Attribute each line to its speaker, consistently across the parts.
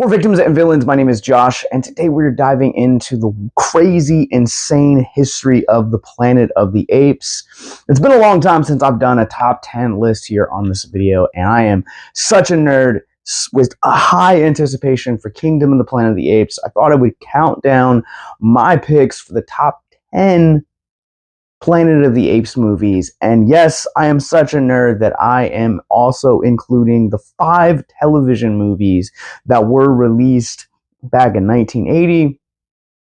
Speaker 1: For Victims and Villains, my name is Josh, and today we're diving into the crazy, insane history of the Planet of the Apes. It's been a long time since I've done a top 10 list here on this video, and I am such a nerd with a high anticipation for Kingdom of the Planet of the Apes. I thought I would count down my picks for the top 10 Planet of the Apes movies, and yes, I am such a nerd that I am also including the 5 television movies that were released back in 1980.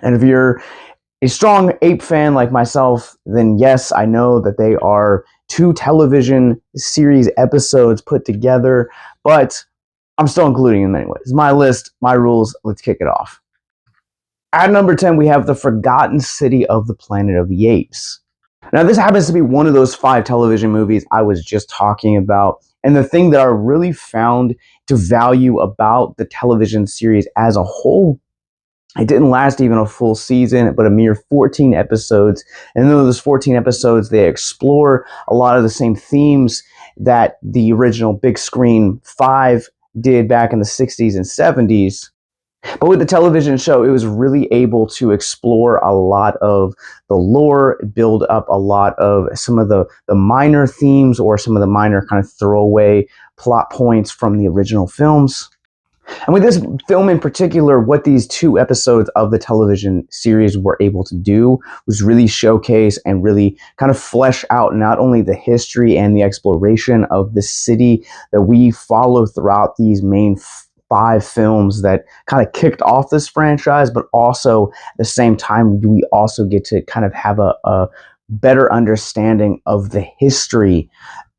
Speaker 1: And if you're a strong ape fan like myself, then yes, I know that they are 2 television series episodes put together, but I'm still including them anyways. My list, my rules, let's kick it off. At number 10, we have The Forgotten City of the Planet of the Apes. Now, this happens to be one of those 5 television movies I was just talking about. And the thing that I really found to value about the television series as a whole, it didn't last even a full season, but a mere 14 episodes. And in those 14 episodes, they explore a lot of the same themes that the original big screen 5 did back in the 60s and 70s. But with the television show, it was really able to explore a lot of the lore, build up a lot of some of the minor themes or some of the minor kind of throwaway plot points from the original films. And with this film in particular, what these 2 episodes of the television series were able to do was really showcase and really kind of flesh out not only the history and the exploration of the city that we follow throughout these main 5 films that kind of kicked off this franchise, but also at the same time, we also get to kind of have a better understanding of the history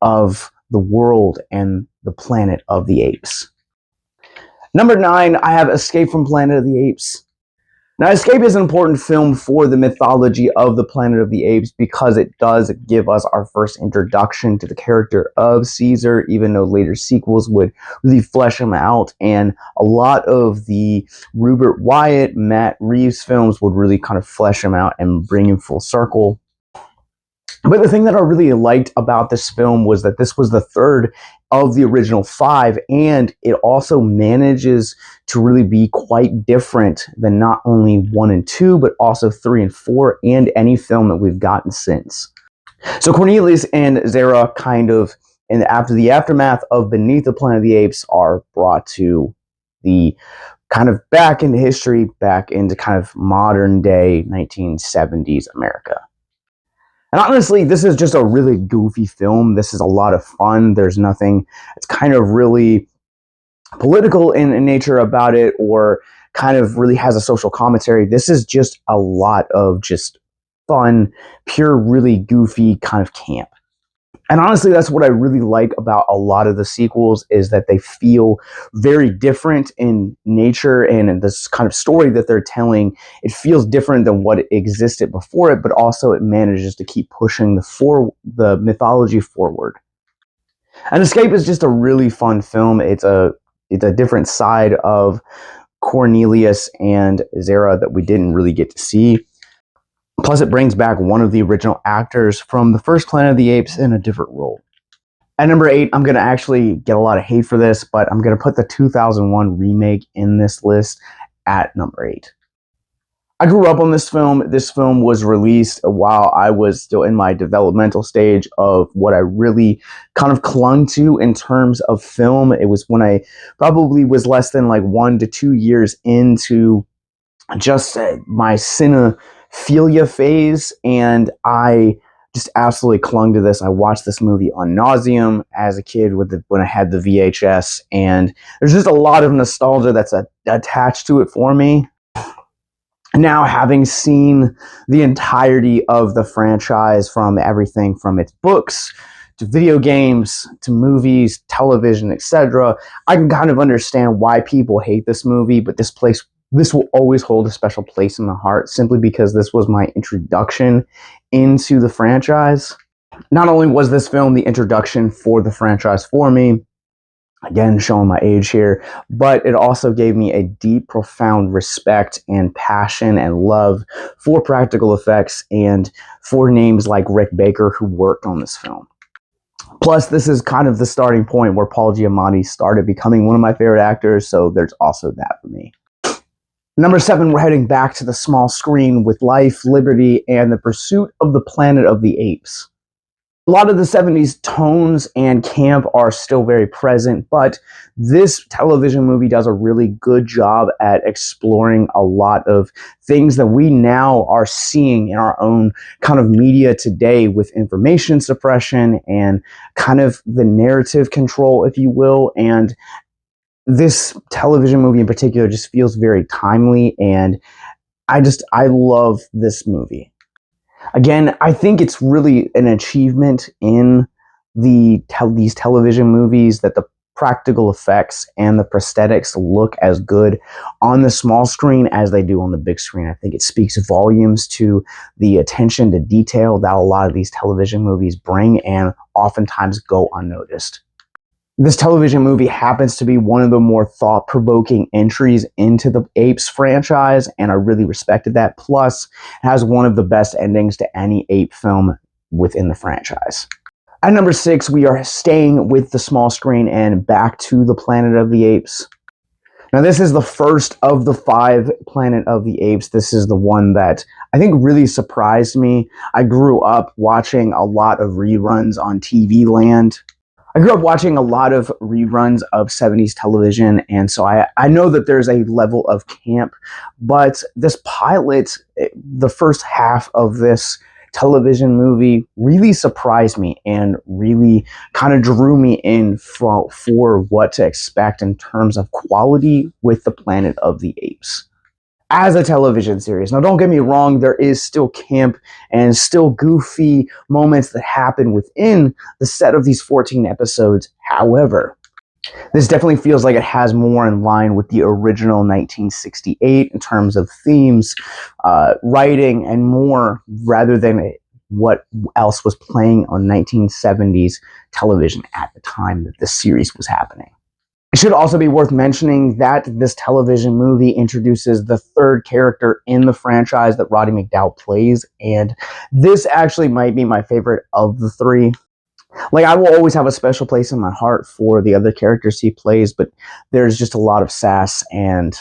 Speaker 1: of the world and the Planet of the Apes. Number 9, I have Escape from Planet of the Apes. Now, Escape is an important film for the mythology of the Planet of the Apes because it does give us our first introduction to the character of Caesar, even though later sequels would really flesh him out. And a lot of the Rupert Wyatt, Matt Reeves films would really kind of flesh him out and bring him full circle. But the thing that I really liked about this film was that this was the 3rd of the original 5, and it also manages to really be quite different than not only 1 and 2, but also 3 and 4, and any film that we've gotten since. So Cornelius and Zara kind of, after the aftermath of Beneath the Planet of the Apes, are brought to the kind of back into history, back into kind of modern day 1970s America. And honestly, this is just a really goofy film. This is a lot of fun. There's nothing, it's kind of really political in nature about it, or kind of really has a social commentary. This is just a lot of just fun, pure, really goofy kind of camp. And honestly, that's what I really like about a lot of the sequels, is that they feel very different in nature, and in this kind of story that they're telling, it feels different than what existed before it, but also it manages to keep pushing the mythology forward. And Escape is just a really fun film. It's a different side of Cornelius and Zara that we didn't really get to see. Plus, it brings back one of the original actors from the first Planet of the Apes in a different role. At number 8, I'm going to actually get a lot of hate for this, but I'm going to put the 2001 remake in this list at number 8. I grew up on this film. This film was released while I was still in my developmental stage of what I really kind of clung to in terms of film. It was when I probably was less than like 1 to 2 years into just my cinephilia phase, and I just absolutely clung to this. I watched this movie on nauseum as a kid when I had the VHS, and there's just a lot of nostalgia that's attached to it for me. Now, having seen the entirety of the franchise, from everything from its books to video games to movies, television, etc., I can kind of understand why people hate this movie, but this will always hold a special place in my heart, simply because this was my introduction into the franchise. Not only was this film the introduction for the franchise for me, again, showing my age here, but it also gave me a deep, profound respect and passion and love for practical effects and for names like Rick Baker, who worked on this film. Plus, this is kind of the starting point where Paul Giamatti started becoming one of my favorite actors, so there's also that for me. Number 7, we're heading back to the small screen with Life, Liberty, and the Pursuit of the Planet of the Apes. A lot of the 70s tones and camp are still very present, but this television movie does a really good job at exploring a lot of things that we now are seeing in our own kind of media today with information suppression and kind of the narrative control, if you will. And this television movie in particular just feels very timely, and I love this movie. Again, I think it's really an achievement in these television movies that the practical effects and the prosthetics look as good on the small screen as they do on the big screen. I think it speaks volumes to the attention to detail that a lot of these television movies bring and oftentimes go unnoticed. This television movie happens to be one of the more thought-provoking entries into the Apes franchise, and I really respected that. Plus, it has one of the best endings to any ape film within the franchise. At number 6, we are staying with the small screen and back to the Planet of the Apes. Now, this is the first of the 5 Planet of the Apes. This is the one that I think really surprised me. I grew up watching a lot of reruns on TV Land. I grew up watching a lot of reruns of 70s television, and so I know that there's a level of camp, but this pilot, the first half of this television movie really surprised me and really kind of drew me in for what to expect in terms of quality with the Planet of the Apes as a television series. Now, don't get me wrong, there is still camp and still goofy moments that happen within the set of these 14 episodes. However, this definitely feels like it has more in line with the original 1968 in terms of themes, writing, and more, rather than what else was playing on 1970s television at the time that this series was happening. It should also be worth mentioning that this television movie introduces the 3rd character in the franchise that Roddy McDowall plays, and this actually might be my favorite of the 3. Like, I will always have a special place in my heart for the other characters he plays, but there's just a lot of sass and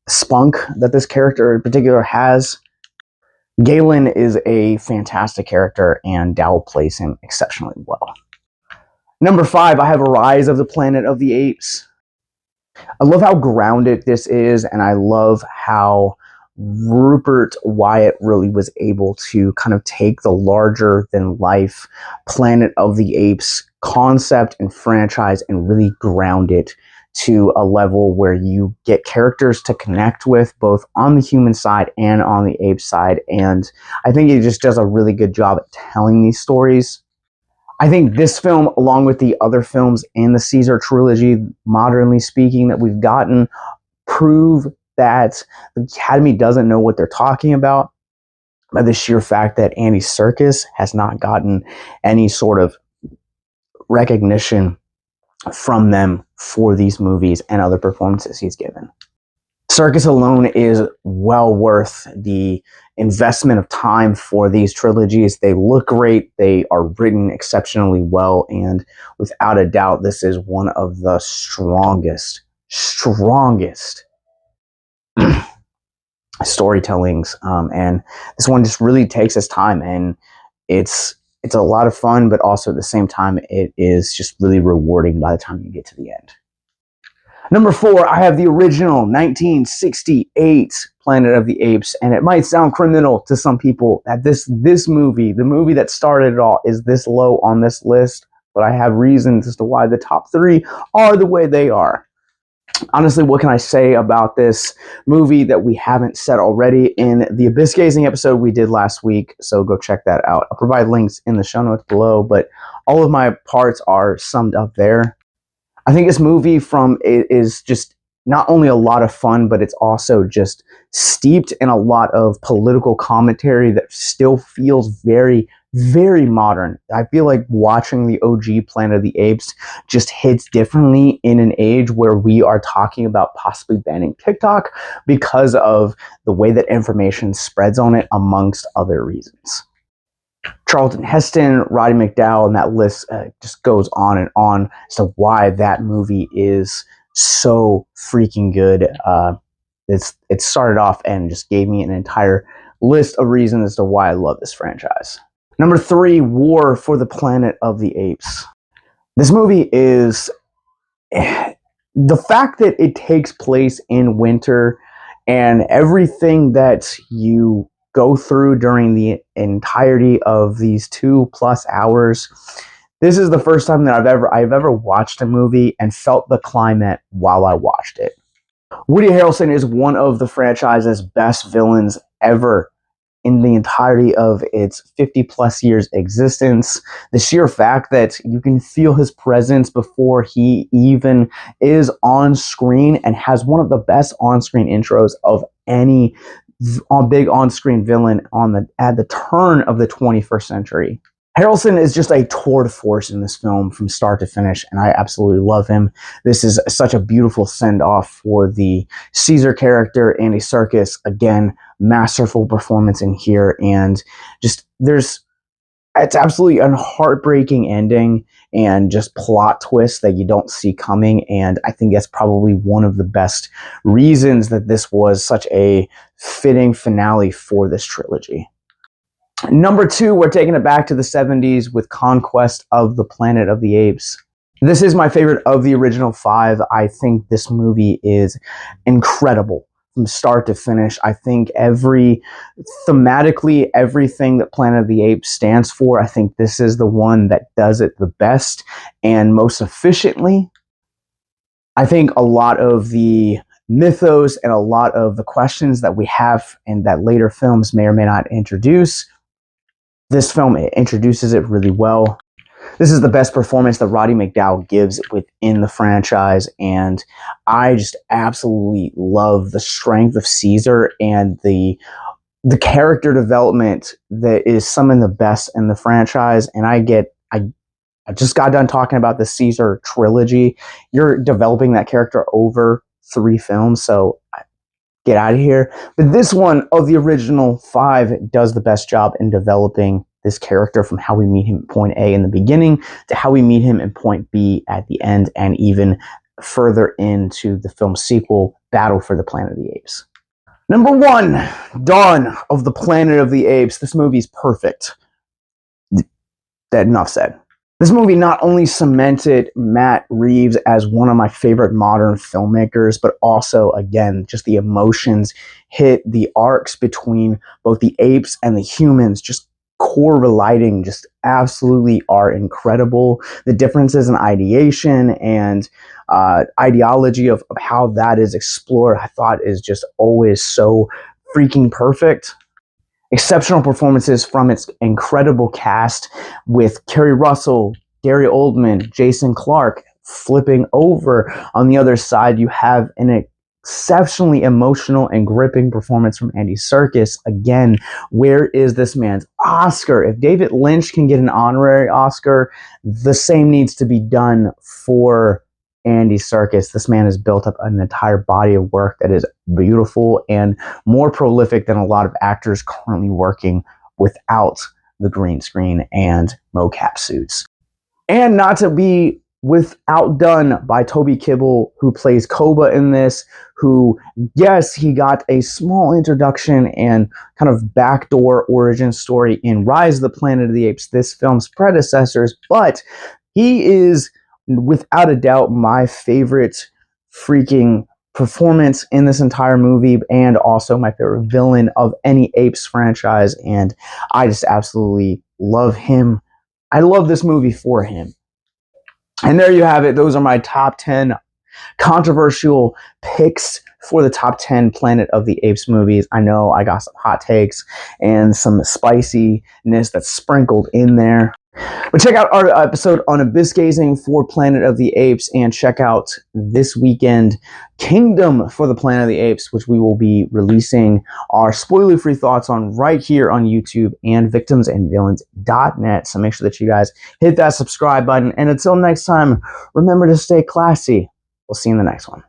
Speaker 1: spunk that this character in particular has. Galen is a fantastic character, and Dowell plays him exceptionally well. Number 5, I have Rise of the Planet of the Apes. I love how grounded this is, and I love how Rupert Wyatt really was able to kind of take the larger-than-life Planet of the Apes concept and franchise and really ground it to a level where you get characters to connect with, both on the human side and on the ape side, and I think it just does a really good job at telling these stories. I think this film, along with the other films in the Caesar trilogy, modernly speaking, that we've gotten, prove that the Academy doesn't know what they're talking about by the sheer fact that Andy Serkis has not gotten any sort of recognition from them for these movies and other performances he's given. Serkis alone is well worth the investment of time for these trilogies. They look great, they are written exceptionally well, and without a doubt, this is one of the strongest storytellings. And this one just really takes its time, and it's a lot of fun, but also at the same time, it is just really rewarding by the time you get to the end. Number 4, I have the original 1968 Planet of the Apes, and it might sound criminal to some people that this movie, the movie that started it all, is this low on this list, but I have reasons as to why the top 3 are the way they are. Honestly, what can I say about this movie that we haven't said already in the Abyss Gazing episode we did last week, so go check that out. I'll provide links in the show notes below, but all of my parts are summed up there. I think this movie is just not only a lot of fun, but it's also just steeped in a lot of political commentary that still feels very, very modern. I feel like watching the OG Planet of the Apes just hits differently in an age where we are talking about possibly banning TikTok because of the way that information spreads on it, amongst other reasons. Charlton Heston, Roddy McDowall, and that list just goes on as to why that movie is so freaking good. It started off and just gave me an entire list of reasons as to why I love this franchise. Number 3, War for the Planet of the Apes. This movie is the fact that it takes place in winter and everything that you go through during the entirety of these 2+ hours. This is the first time that I've ever watched a movie and felt the climate while I watched it. Woody Harrelson is one of the franchise's best villains ever in the entirety of its 50+ years existence. The sheer fact that you can feel his presence before he even is on screen and has one of the best on-screen intros of any big on-screen villain at the turn of the 21st century. Harrelson is just a tour de force in this film from start to finish, and I absolutely love him. This is such a beautiful send-off for the Caesar character, Andy Serkis. Again, masterful performance in here, and just it's absolutely a heartbreaking ending and just plot twists that you don't see coming, and I think that's probably one of the best reasons that this was such a fitting finale for this trilogy. Number 2, we're taking it back to the 70s with Conquest of the Planet of the Apes. This is my favorite of the original 5. I think this movie is incredible from start to finish. I think thematically, everything that Planet of the Apes stands for, I think this is the one that does it the best and most efficiently. I think a lot of the mythos and a lot of the questions that we have and that later films may or may not introduce, this film introduces it really well. This is the best performance that Roddy McDowall gives within the franchise, and I just absolutely love the strength of Caesar and the character development that is some of the best in the franchise. And I just got done talking about the Caesar trilogy. You're developing that character over 3 films, so get out of here. But this one of the original 5 does the best job in developing this character from how we meet him at point A in the beginning to how we meet him in point B at the end, and even further into the film sequel, Battle for the Planet of the Apes. Number 1, Dawn of the Planet of the Apes. This movie's perfect. That enough said. This movie not only cemented Matt Reeves as one of my favorite modern filmmakers, but also, again, just the emotions hit, the arcs between both the apes and the humans, just core relating, just absolutely are incredible. The differences in ideation and ideology of how that is explored, I thought is just always so freaking perfect. Exceptional performances from its incredible cast with Kerry Russell, Gary Oldman, Jason Clarke flipping over. On the other side, you have an exceptionally emotional and gripping performance from Andy Serkis. Again, where is this man's Oscar? If David Lynch can get an honorary Oscar, the same needs to be done for Andy Serkis. This man has built up an entire body of work that is beautiful and more prolific than a lot of actors currently working without the green screen and mocap suits. And not to be outdone by Toby Kebbell, who plays Koba in this, who, yes, he got a small introduction and kind of backdoor origin story in Rise of the Planet of the Apes, this film's predecessors, but he is without a doubt my favorite freaking performance in this entire movie, and also my favorite villain of any Apes franchise, and I just absolutely love him. I love this movie for him. And there you have it. Those are my top 10 controversial picks for the top 10 Planet of the Apes movies. I know I got some hot takes and some spiciness that's sprinkled in there. But check out our episode on abyss gazing for Planet of the Apes, and check out this weekend Kingdom for the Planet of the Apes, which we will be releasing our spoiler-free thoughts on right here on YouTube and victimsandvillains.net. So make sure that you guys hit that subscribe button. And until next time, remember to stay classy. We'll see you in the next one.